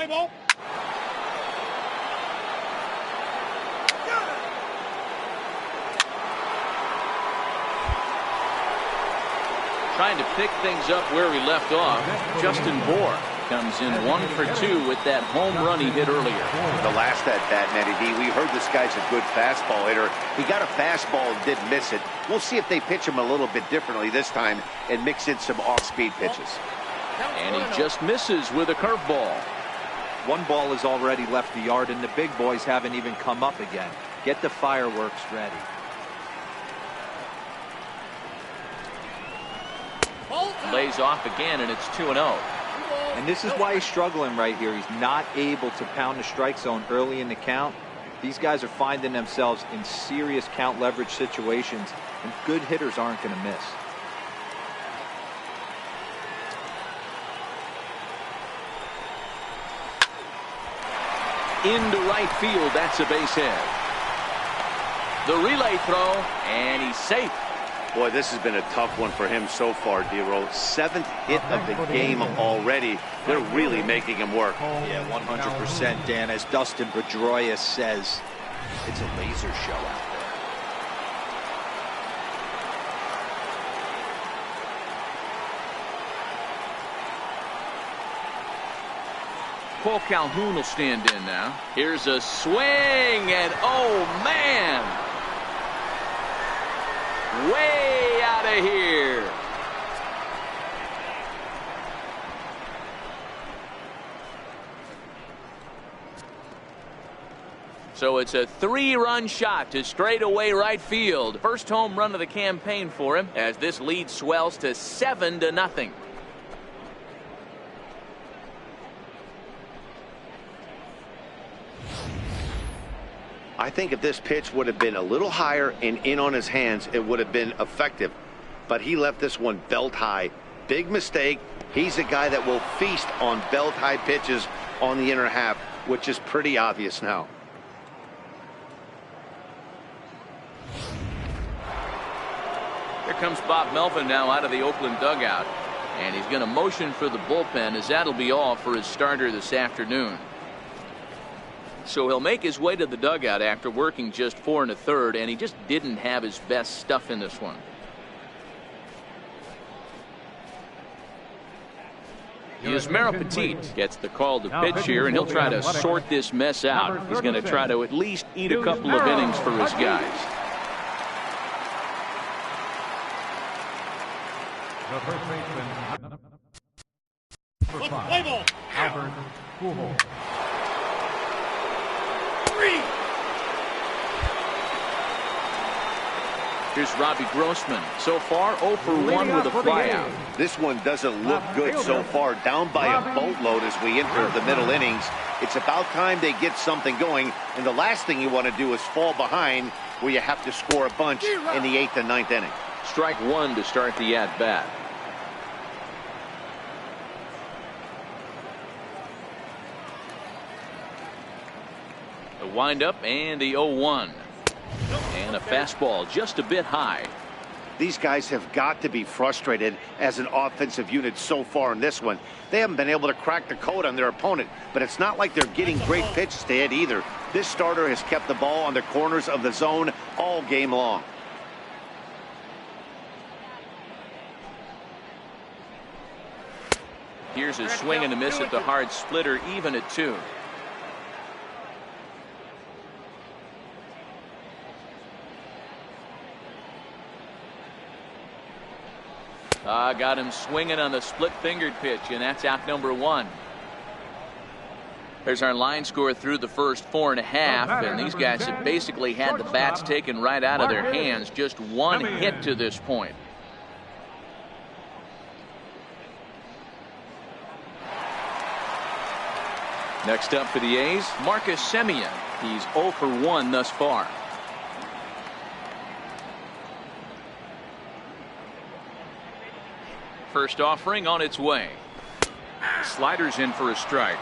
Play ball. Trying to pick things up where he left off. Justin Bohr comes in 1 for 2 with that home run he hit earlier. The last at bat, Matty D, we heard this guy's a good fastball hitter. He got a fastball and did miss it. We'll see if they pitch him a little bit differently this time and mix in some off-speed pitches. And he just misses with a curveball. One ball has already left the yard, and the big boys haven't even come up again. Get the fireworks ready. Lays off again, and it's 2-0. And this is why he's struggling right here. He's not able to pound the strike zone early in the count. These guys are finding themselves in serious count leverage situations, and good hitters aren't going to miss. Into right field, that's a base hit. The relay throw, and he's safe. Boy, this has been a tough one for him so far, D-Roll. 7th hit of the game already. They're really making him work. Yeah, 100%, Dan. As Dustin Pedroia says, it's a laser show out there. Paul Calhoun will stand in now. Here's a swing, and oh, man! Way out of here. So it's a 3-run shot to straightaway right field. First home run of the campaign for him as this lead swells to 7-0. I think if this pitch would have been a little higher and in on his hands, it would have been effective. But he left this one belt high. Big mistake. He's a guy that will feast on belt high pitches on the inner half, which is pretty obvious now. Here comes Bob Melvin now out of the Oakland dugout. And he's going to motion for the bullpen, as that'll be all for his starter this afternoon. So he'll make his way to the dugout after working just 4 1/3, and he just didn't have his best stuff in this one. Yusmeiro Petit gets the call to pitch here, and he'll try to sort this mess out. He's going to try to at least eat a couple of innings for his guys. The first baseman, number 5, Albert Pujols. Here's Robbie Grossman. So far, 0 for 1 with a flyout. This one doesn't look good so far. Down by a boatload as we enter the middle innings. It's about time they get something going. And the last thing you want to do is fall behind where you have to score a bunch in the 8th and 9th inning. Strike 1 to start the at-bat. The windup and the 0-1. And a fastball just a bit high. These guys have got to be frustrated as an offensive unit so far in this one. They haven't been able to crack the code on their opponent, but it's not like they're getting great pitches to hit either. This starter has kept the ball on the corners of the zone all game long. Here's a swing and a miss at the hard splitter, even at 2. Got him swinging on the split-fingered pitch, and that's out number 1. There's our line score through the first 4 1/2, and these guys have basically had the bats taken right out of their hands. Just 1 hit to this point. Next up for the A's, Marcus Semien. He's 0 for 1 thus far. First offering on its way. Sliders in for a strike.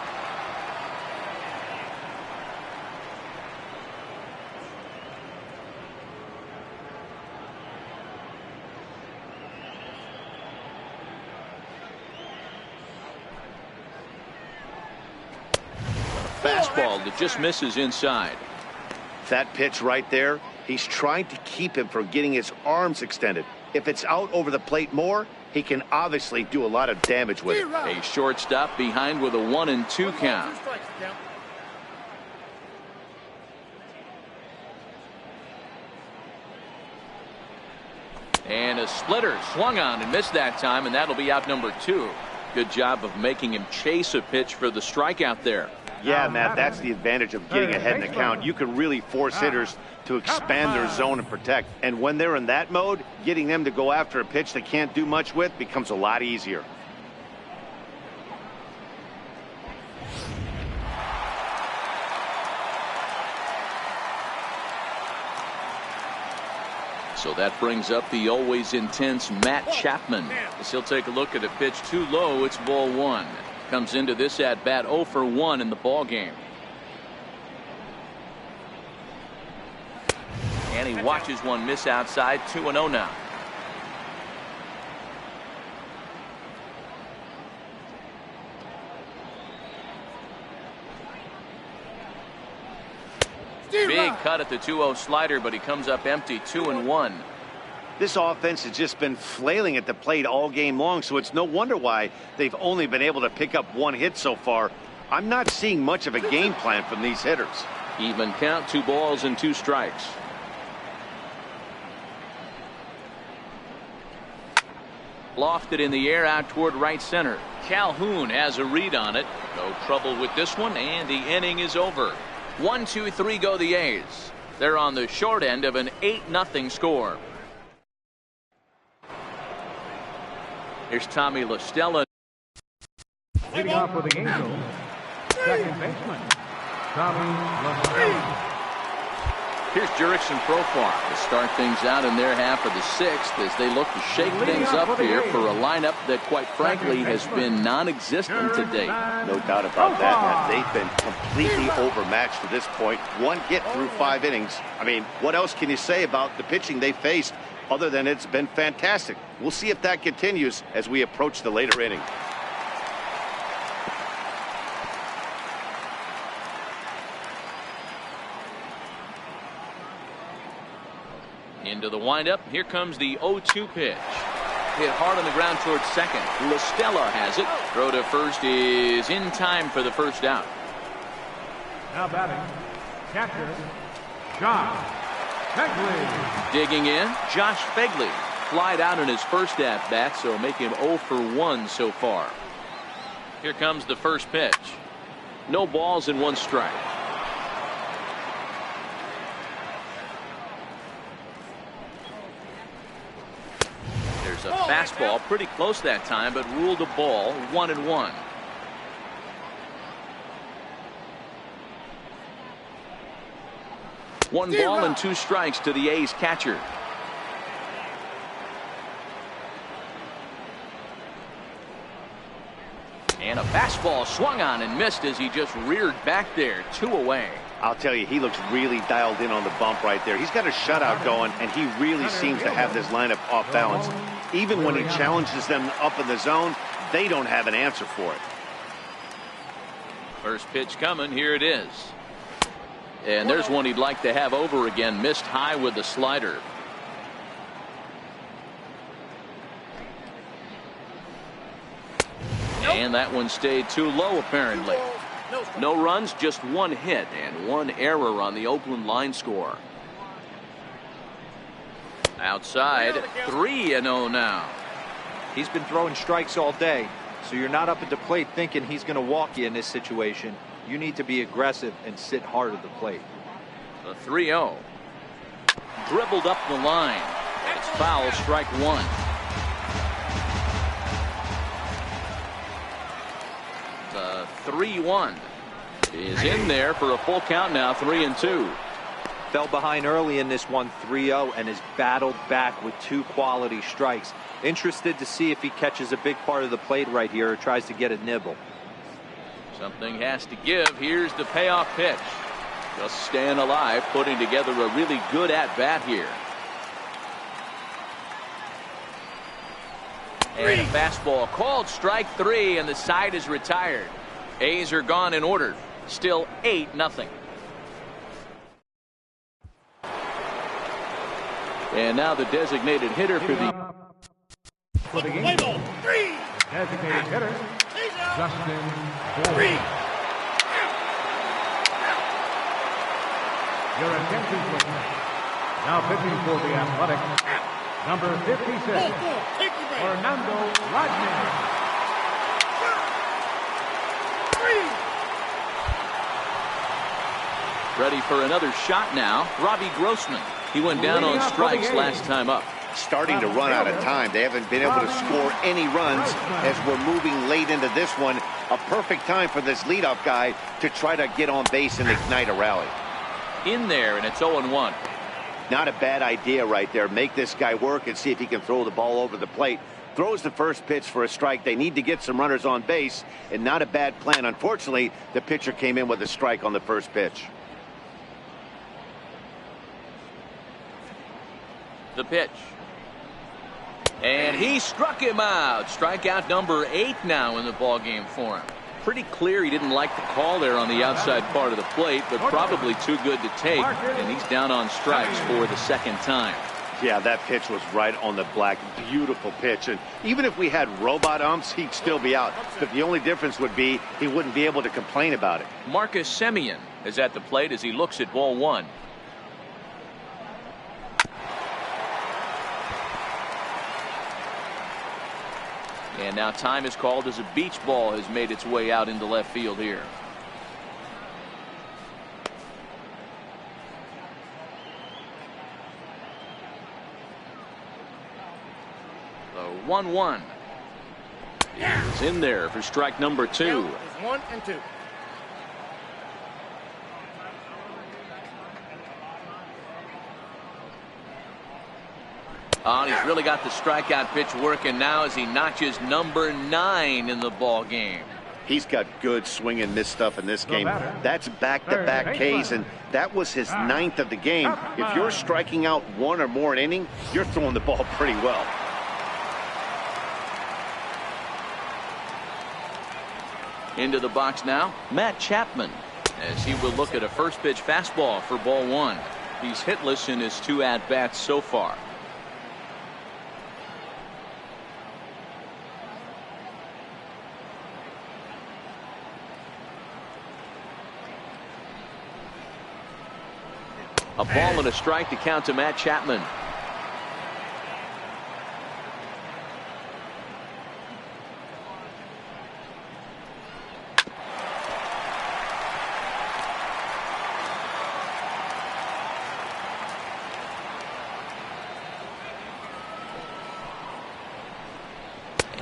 fastball that just misses inside. That pitch right there, he's trying to keep him from getting his arms extended. If it's out over the plate more, he can obviously do a lot of damage with it. A shortstop behind with a 1-2 count. And a splitter swung on and missed that time, and that'll be out number 2. Good job of making him chase a pitch for the strikeout there. Yeah, Matt, that's the advantage of getting ahead in the count. You can really force hitters to expand their zone and protect. And when they're in that mode, getting them to go after a pitch they can't do much with becomes a lot easier. So that brings up the always intense Matt Chapman. As he'll take a look at a pitch too low. It's ball 1. Comes into this at bat 0 for 1 in the ball game. And he watches one miss outside. 2-0 now. Big cut at the 2-0 slider, but he comes up empty. 2-1. This offense has just been flailing at the plate all game long, so it's no wonder why they've only been able to pick up 1 hit so far. I'm not seeing much of a game plan from these hitters. Even count, 2 balls and 2 strikes. Lofted in the air out toward right center. Calhoun has a read on it. No trouble with this one, and the inning is over. 1-2-3 go the A's. They're on the short end of an 8-0 score. Here's Tommy La Stella. Leading off with the Angels, second baseman, Tommy La Stella. Here's Jurickson Profar to start things out in their half of the 6th as they look to shake things up here for a lineup that, quite frankly, has been non-existent to date. No doubt about that, Matt. They've been completely overmatched to this point. 1 hit through 5 innings. I mean, what else can you say about the pitching they faced other than it's been fantastic? We'll see if that continues as we approach the later inning. Into the windup. Here comes the 0-2 pitch. Hit hard on the ground towards second. La Stella has it. Throw to first is in time for the first out. Now batting, catcher, Josh Begley. Digging in, Josh Begley. Flied out in his first at bat, so make him 0 for 1 so far. Here comes the first pitch. No balls and 1 strike. A fastball pretty close that time, but ruled a ball. 1-1. One ball and 2 strikes to the A's catcher. And a fastball swung on and missed as he just reared back there. 2 away. I'll tell you, he looks really dialed in on the bump right there. He's got a shutout going, and he really seems to have this lineup off balance. Even when he challenges them up in the zone, they don't have an answer for it. First pitch coming. Here it is. And there's one he'd like to have over again. Missed high with the slider. And that one stayed too low, apparently. No runs, just 1 hit and 1 error on the Oakland line score. Outside, 3-0 now. He's been throwing strikes all day, so you're not up at the plate thinking he's going to walk you in this situation. You need to be aggressive and sit hard at the plate. The 3-0. Dribbled up the line. It's foul, strike 1. The 3-1 is in there for a full count now. 3-2. Fell behind early in this one, 3-0, and has battled back with 2 quality strikes. Interested to see if he catches a big part of the plate right here or tries to get a nibble. Something has to give. Here's the payoff pitch. Just staying alive, putting together a really good at-bat here. And a fastball called strike 3, and the side is retired. A's are gone in order. Still 8-0. And now the designated hitter for the game. Designated hitter, Justin Bourne. Your attention, please. Now pitching for the Athletics, number 56, Fernando Rodney. Ready for another shot now, Robbie Grossman. He went down on strikes last time up. Starting to run out of time. They haven't been able to score any runs as we're moving late into this one. A perfect time for this leadoff guy to try to get on base and ignite a rally. In there, and it's 0-1. Not a bad idea right there. Make this guy work and see if he can throw the ball over the plate. Throws the first pitch for a strike. They need to get some runners on base, and not a bad plan. Unfortunately, the pitcher came in with a strike on the first pitch. The pitch. And he struck him out. Strikeout number 8 now in the ballgame for him. Pretty clear he didn't like the call there on the outside part of the plate, but probably too good to take, and he's down on strikes for the second time. Yeah, that pitch was right on the black. Beautiful pitch. And even if we had robot umps, he'd still be out. But the only difference would be he wouldn't be able to complain about it. Marcus Semien is at the plate as he looks at ball 1. And now time is called as a beach ball has made its way out into left field here. The 1-1 is in there for strike number 2. 1 and 2. Oh, and he's really got the strikeout pitch working now as he notches number 9 in the ball game. He's got good swing and miss stuff in this game. That's back-to-back Ks, and that was his 9th of the game. If you're striking out 1 or more an inning, you're throwing the ball pretty well. Into the box now, Matt Chapman, as he will look at a first pitch fastball for ball 1. He's hitless in his 2 at-bats so far. A ball and a strike to count to Matt Chapman.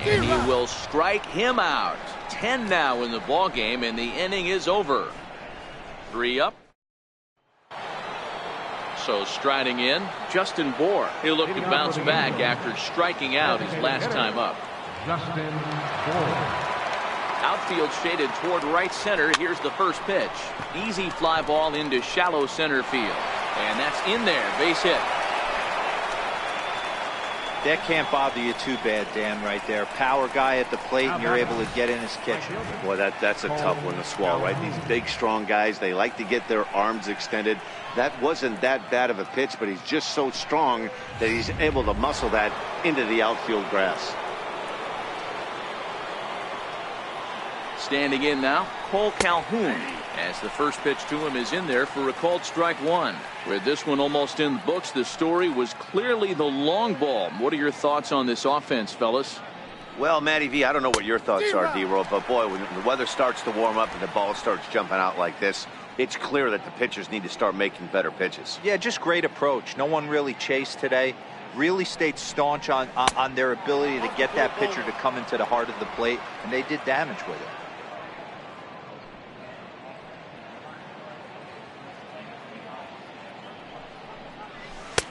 And he will strike him out. 10 now in the ball game, and the inning is over. 3 up. So striding in, Justin Bourne. He'll look to bounce back after striking out his last time up. Justin Bourne. Outfield shaded toward right center. Here's the first pitch. Easy fly ball into shallow center field. And that's in there. Base hit. That can't bother you too bad, Dan, right there. Power guy at the plate, and you're able to get in his kitchen. Boy, that's a tough one to swallow, right? These big, strong guys, they like to get their arms extended. That wasn't that bad of a pitch, but he's just so strong that he's able to muscle that into the outfield grass. Standing in now, Cole Calhoun, as the first pitch to him is in there for a called strike 1. With this one almost in the books, the story was clearly the long ball. What are your thoughts on this offense, fellas? Well, Matty V, I don't know what your thoughts are, D-Roll, but boy, when the weather starts to warm up and the ball starts jumping out like this, it's clear that the pitchers need to start making better pitches. Yeah, just great approach. No one really chased today. Really stayed staunch on their ability to get that pitcher to come into the heart of the plate, and they did damage with it.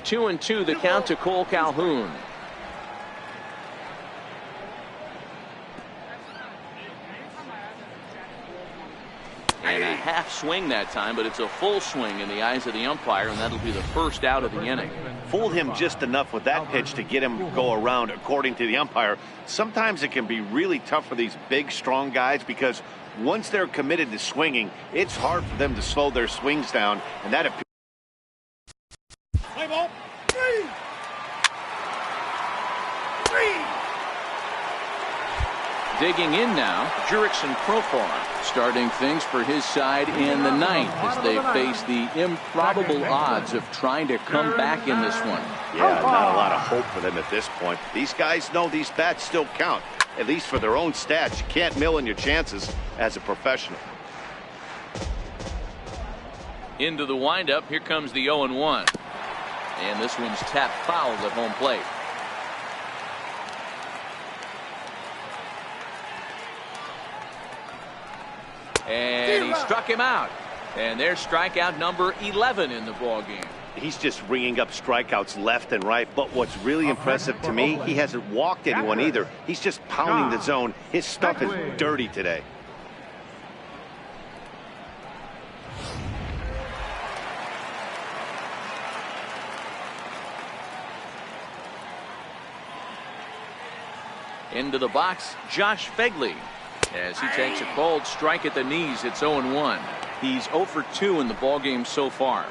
Two and two, the count to Cole Calhoun. And a half swing that time, but it's a full swing in the eyes of the umpire, and that'll be the first out of the inning. Fooled him just enough with that pitch to get him to go around, according to the umpire. Sometimes it can be really tough for these big, strong guys because once they're committed to swinging, it's hard for them to slow their swings down, and that appears. Play ball. Three. Digging in now, Jurickson Profar, starting things for his side in the ninth as they face the improbable odds of trying to come back in this one. Yeah, not a lot of hope for them at this point. These guys know these bats still count, at least for their own stats. You can't mill in your chances as a professional. Into the windup, here comes the 0-1. And this one's tapped foul at home plate. And he struck him out. And there's strikeout number 11 in the ball game. He's just ringing up strikeouts left and right. But what's really impressive to me, he hasn't walked anyone either. He's just pounding the zone. His stuff is dirty today. Into the box, Josh Fegley. As he takes a cold strike at the knees, it's 0-1. He's 0 for 2 in the ballgame so far.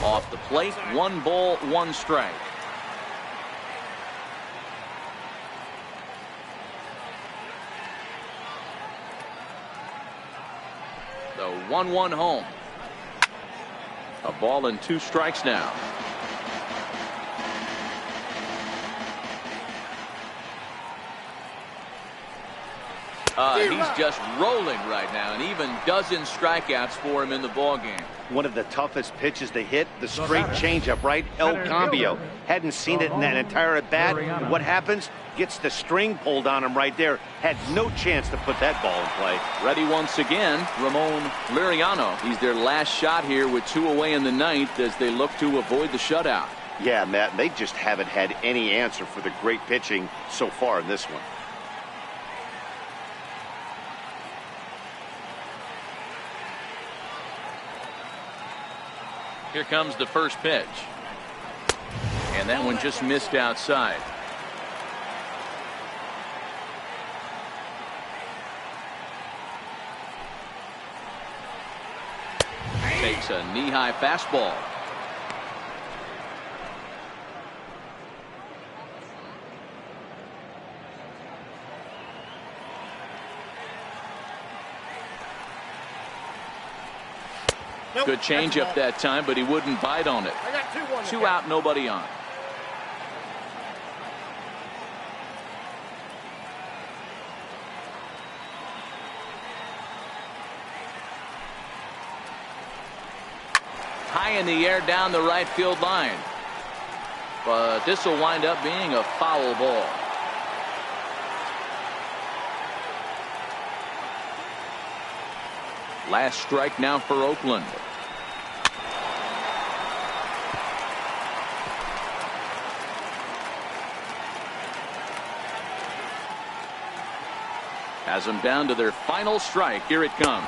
Off the plate, 1 ball, 1 strike. The 1-1 home. A ball and 2 strikes now. He's just rolling right now, and even dozen strikeouts for him in the ballgame. One of the toughest pitches to hit, the straight changeup, right? El Cambio. Hadn't seen it in that entire at bat. And what happens? Gets the string pulled on him right there. Had no chance to put that ball in play. Ready once again, Ramon Liriano. He's their last shot here with 2 away in the ninth as they look to avoid the shutout. Yeah, Matt, they just haven't had any answer for the great pitching so far in this one. Here comes the first pitch. And that one just missed outside. Takes a knee-high fastball. Good changeup that time, but he wouldn't bite on it. 2 out, nobody on. High in the air down the right field line. But this will wind up being a foul ball. Last strike now for Oakland. Has them down to their final strike. Here it comes.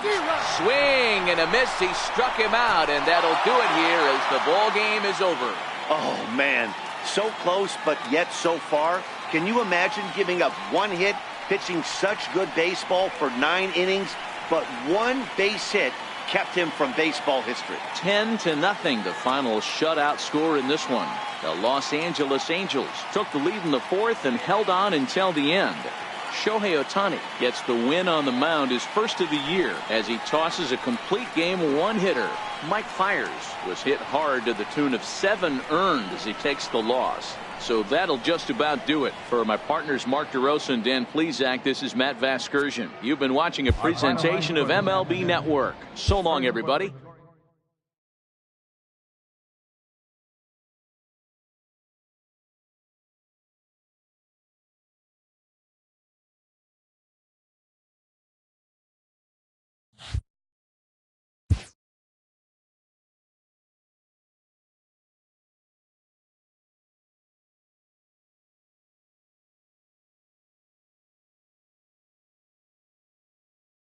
Swing and a miss. He struck him out, and that'll do it here as the ball game is over. Oh, man. So close, but yet so far. Can you imagine giving up 1 hit, pitching such good baseball for 9 innings, but 1 base hit kept him from baseball history? 10-0, the final shutout score in this one. The Los Angeles Angels took the lead in the 4th and held on until the end. Shohei Ohtani gets the win on the mound, his first of the year, as he tosses a complete game 1-hitter. Mike Fiers was hit hard to the tune of 7 earned as he takes the loss. So that'll just about do it. For my partners Mark DeRosa and Dan Plesac, this is Matt Vasgersian. You've been watching a presentation of MLB Network. So long, everybody.